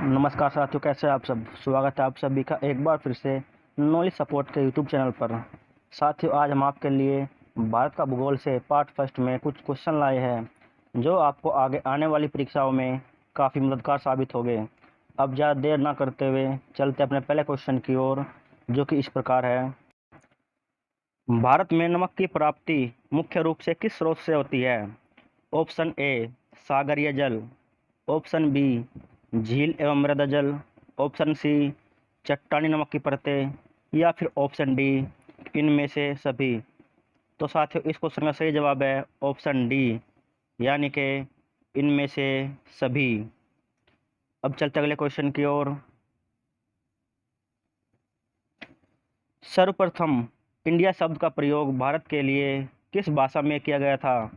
नमस्कार साथियों, कैसे हैं आप सब। स्वागत है आप सभी का एक बार फिर से नॉलेज सपोर्ट के यूट्यूब चैनल पर। साथियों, आज हम आपके लिए भारत का भूगोल से पार्ट फर्स्ट में कुछ क्वेश्चन लाए हैं जो आपको आगे आने वाली परीक्षाओं में काफ़ी मददगार साबित होंगे। अब ज़्यादा देर ना करते हुए चलते अपने पहले क्वेश्चन की ओर, जो कि इस प्रकार है। भारत में नमक की प्राप्ति मुख्य रूप से किस स्रोत से होती है? ऑप्शन ए सागरीय जल, ऑप्शन बी झील एवं मृदा जल, ऑप्शन सी चट्टानी नमक की परतें, या फिर ऑप्शन डी इनमें से सभी। तो साथियों, इस क्वेश्चन का सही जवाब है ऑप्शन डी, यानी कि इनमें से सभी। अब चलते अगले क्वेश्चन की ओर। सर्वप्रथम इंडिया शब्द का प्रयोग भारत के लिए किस भाषा में किया गया था?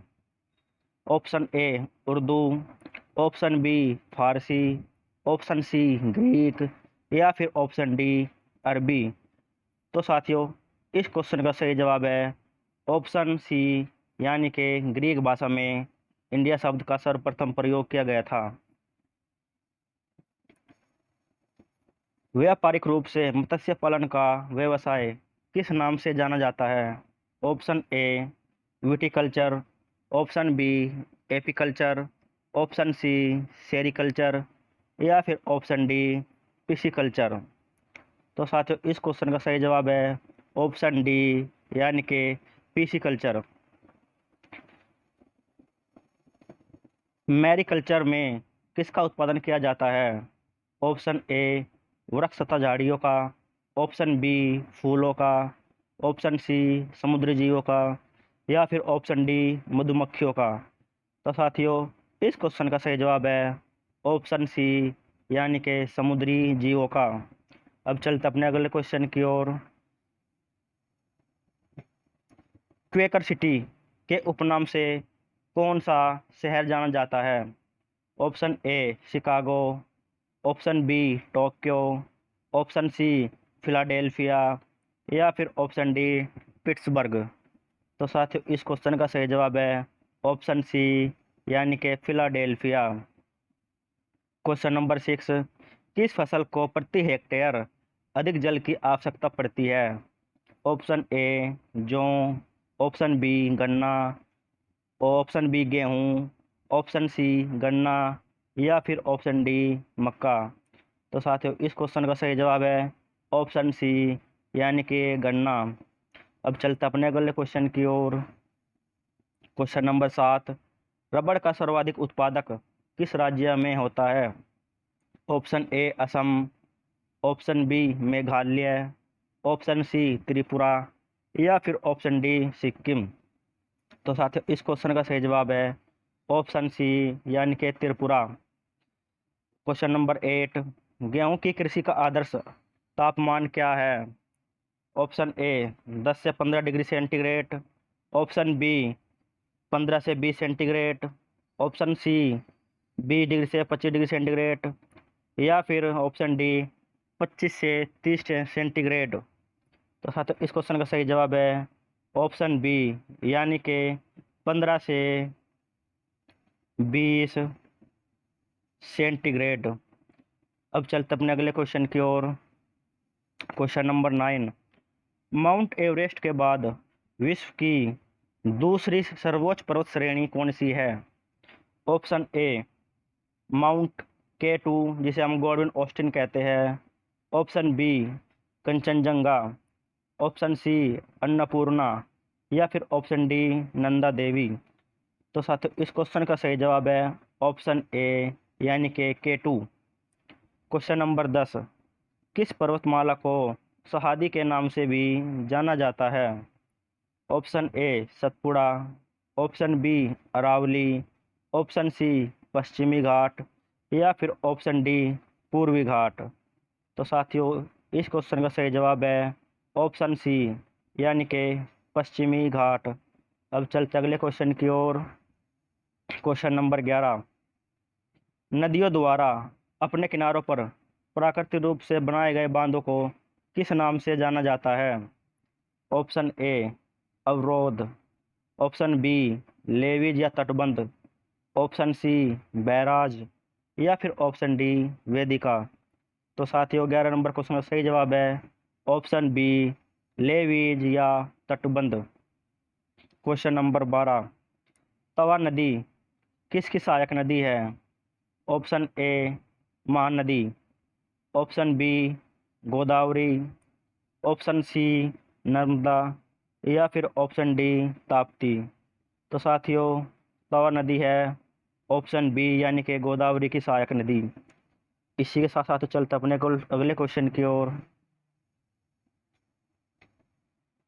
Option A Urdu, option B Farsi, option C Greek, या फिर ऑप्शन डी अरबी। तो साथियों, इस क्वेश्चन का सही जवाब है ऑप्शन सी, यानी कि ग्रीक भाषा में इंडिया शब्द का सर्वप्रथम प्रयोग किया गया था। व्यापारिक रूप से मत्स्य पालन का व्यवसाय किस नाम से जाना जाता है? Option A viticulture, option B apiculture, option C sericulture, या फिर ऑप्शन डी पिसिकल्चर। तो साथियों, इस क्वेश्चन का सही जवाब है ऑप्शन डी, यानी कि पिसिकल्चर। मैरीकल्चर में किसका उत्पादन किया जाता है? ऑप्शन ए वृक्ष तथा झाड़ियों का, ऑप्शन बी फूलों का, ऑप्शन सी समुद्री जीवों का, या फिर ऑप्शन डी मधुमक्खियों का। तो साथियों, इस क्वेश्चन का सही जवाब है ऑप्शन सी, यानी कि समुद्री जीवों का। अब चलते अपने अगले क्वेश्चन की ओर। क्वेकर सिटी के उपनाम से कौन सा शहर जाना जाता है? Option A Chicago, option B Tokyo, option C Philadelphia, या फिर ऑप्शन डी पिट्सबर्ग। तो साथियों, इस क्वेश्चन का सही जवाब है ऑप्शन सी, यानी कि फिलाडेल्फिया। क्वेश्चन नंबर 6, किस फसल को प्रति हेक्टेयर अधिक जल की आवश्यकता पड़ती है? ऑप्शन ए जौ, ऑप्शन बी गन्ना, ऑप्शन बी गेहूँ, ऑप्शन सी गन्ना, या फिर ऑप्शन डी मक्का। तो साथियों, इस क्वेश्चन का सही जवाब है ऑप्शन सी, यानी कि गन्ना। अब चलते अपने अगले क्वेश्चन की ओर। क्वेश्चन नंबर 7, रबड़ का सर्वाधिक उत्पादक किस राज्य में होता है? Option A Assam, option B Meghalaya, option C Tripura, या फिर ऑप्शन डी सिक्किम। तो साथियों, इस क्वेश्चन का सही जवाब है ऑप्शन सी, यानी कि त्रिपुरा। क्वेश्चन नंबर 8, गेहूं की कृषि का आदर्श तापमान क्या है? ऑप्शन ए 10 से 15 डिग्री सेंटीग्रेड, ऑप्शन बी 15 से 20 सेंटीग्रेड, ऑप्शन सी 20 डिग्री से 25 डिग्री सेंटीग्रेड, या फिर ऑप्शन डी 25 से 30 सेंटीग्रेड। तो साथियों, इस क्वेश्चन का सही जवाब है ऑप्शन बी, यानी कि 15 से 20 सेंटीग्रेड। अब चलते अपने अगले क्वेश्चन की ओर। क्वेश्चन नंबर 9, माउंट एवरेस्ट के बाद विश्व की दूसरी सर्वोच्च पर्वत श्रेणी कौन सी है? ऑप्शन ए माउंट K2, जिसे हम गॉडविन ऑस्टिन कहते हैं, option B Kanchenjunga, option C Annapurna, या फिर ऑप्शन डी नंदा देवी। तो साथियों, इस क्वेश्चन का सही जवाब है ऑप्शन ए, यानी कि K2। क्वेश्चन नंबर 10, किस पर्वतमाला को सहादी के नाम से भी जाना जाता है? Option A Satpura, option B Aravalli, option C Pashchimi Ghat, या फिर ऑप्शन डी पूर्वी घाट। तो साथियों, इस क्वेश्चन का सही जवाब है ऑप्शन सी, यानी कि पश्चिमी घाट। अब चलते अगले क्वेश्चन की ओर। क्वेश्चन नंबर 11, नदियों द्वारा अपने किनारों पर प्राकृतिक रूप से बनाए गए बांधों को किस नाम से जाना जाता है? ऑप्शन ए अवरोध, ऑप्शन बी लेवीज या तटबंध, ऑप्शन सी बैराज, या फिर ऑप्शन डी वेदिका। तो साथियों 11 नंबर क्वेश्चन का सही जवाब है ऑप्शन बी लेवीज या तटबंध। क्वेश्चन नंबर 12, तवा नदी किसकी सहायक नदी है? Option A Mahanadi, option B Godavari, option C Narmada या फिर ऑप्शन डी ताप्ती। तो साथियों तवा नदी है ऑप्शन बी यानी कि गोदावरी की सहायक नदी। इसी के साथ साथ चलते अपने को अगले क्वेश्चन की ओर।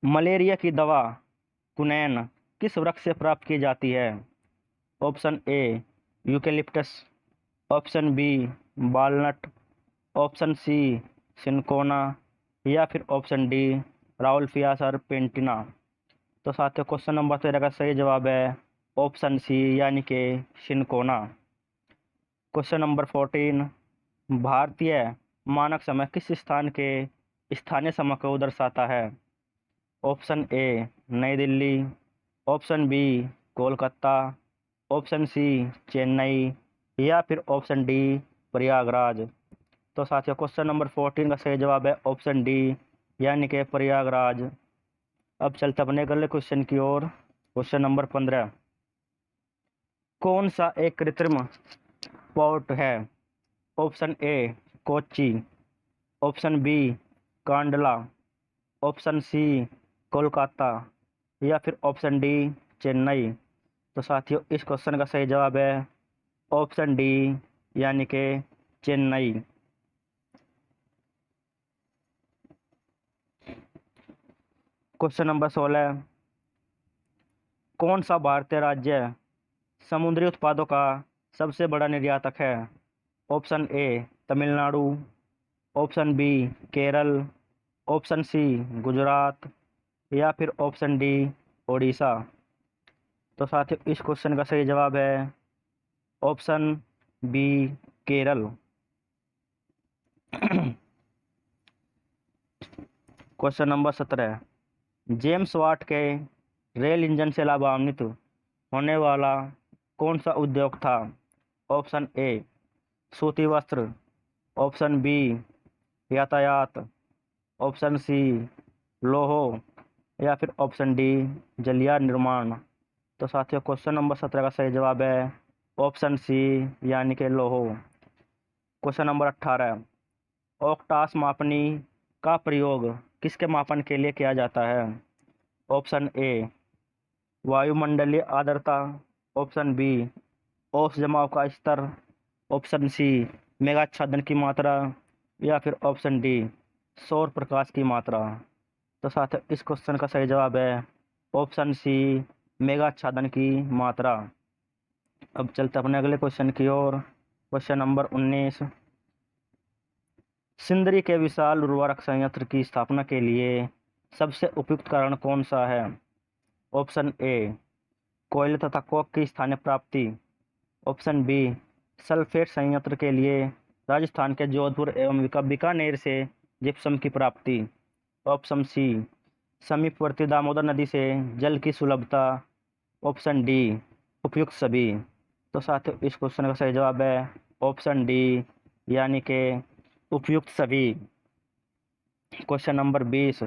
मलेरिया की दवा कुनैन किस वृक्ष से प्राप्त की जाती है? Option A eucalyptus, option B walnut, option C cinchona या फिर ऑप्शन डी राउल्फिया सरपेंटिना। तो साथियों क्वेश्चन नंबर 13 का सही जवाब है ऑप्शन सी यानी कि सिनकोना। क्वेश्चन नंबर 14, भारतीय मानक समय किस स्थान के स्थानीय समय को दर्शाता है? Option A Nai Delhi, option B Kolkata, option C Chennai या फिर ऑप्शन डी प्रयागराज। तो साथियों क्वेश्चन नंबर 14 का सही जवाब है ऑप्शन डी यानी कि प्रयागराज। अब चलते अपने अगले क्वेश्चन की ओर। क्वेश्चन नंबर 15, कौन सा एक कृत्रिम पोर्ट है? Option A Kochi, option B Kandla, option C Kolkata या फिर ऑप्शन डी चेन्नई। तो साथियों इस क्वेश्चन का सही जवाब है ऑप्शन डी यानी कि चेन्नई। क्वेश्चन नंबर 16, कौन सा भारतीय राज्य समुद्री उत्पादों का सबसे बड़ा निर्यातक है? Option A Tamil Nadu, option B Kerala, option C Gujarat या फिर ऑप्शन डी ओडिशा। तो साथियों इस क्वेश्चन का सही जवाब है option B Kerala. Question number 17, James Watt के रेल इंजन से लाभान्वित होने वाला कौन सा उद्योग था? ऑप्शन ए सूती वस्त्र, ऑप्शन बी यातायात, ऑप्शन सी लौह या फिर ऑप्शन डी जलिया निर्माण। तो साथियों क्वेश्चन नंबर 17 का सही जवाब है ऑप्शन सी यानी कि लौह। क्वेश्चन नंबर 18, ऑक्टास मापनी का प्रयोग किसके मापन के लिए किया जाता है? ऑप्शन ए वायुमंडलीय आर्द्रता, ऑप्शन बी औष जमाव का स्तर, ऑप्शन सी मेघाच्छादन की मात्रा या फिर ऑप्शन डी सौर प्रकाश की मात्रा। तो साथ इस क्वेश्चन का सही जवाब है ऑप्शन सी मेघाच्छादन की मात्रा। अब चलते अपने अगले क्वेश्चन की ओर। क्वेश्चन नंबर 19, सिंदरी के विशाल उर्वरक संयंत्र की स्थापना के लिए सबसे उपयुक्त कारण कौन सा है? ऑप्शन ए कोयले तथा कोक की स्थानीय प्राप्ति, ऑप्शन बी सल्फेट संयंत्र के लिए राजस्थान के जोधपुर एवं बीकानेर से जिप्सम की प्राप्ति, ऑप्शन सी समीपवर्ती दामोदर नदी से जल की सुलभता, ऑप्शन डी उपयुक्त सभी। तो साथियों इस क्वेश्चन का सही जवाब है ऑप्शन डी यानी कि उपयुक्त सभी। क्वेश्चन नंबर 20,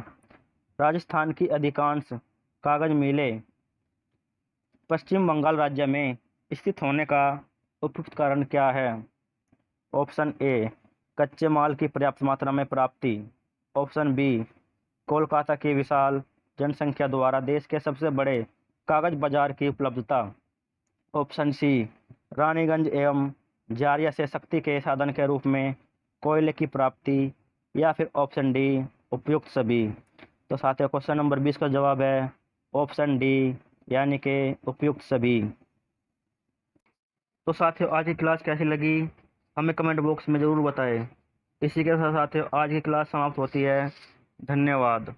राजस्थान की अधिकांश कागज मिलें पश्चिम बंगाल राज्य में स्थित होने का उपयुक्त कारण क्या है? ऑप्शन ए कच्चे माल की पर्याप्त मात्रा में प्राप्ति, ऑप्शन बी कोलकाता की विशाल जनसंख्या द्वारा देश के सबसे बड़े कागज बाजार की उपलब्धता, ऑप्शन सी रानीगंज एवं जारिया से शक्ति के साधन के रूप में कोयले की प्राप्ति या फिर ऑप्शन डी उपयुक्त सभी। तो साथियों क्वेश्चन नंबर 20 का जवाब है ऑप्शन डी यानी कि उपयुक्त सभी। तो साथियों आज की क्लास कैसी लगी हमें कमेंट बॉक्स में ज़रूर बताएं। इसी के साथ साथियों आज की क्लास समाप्त होती है। धन्यवाद।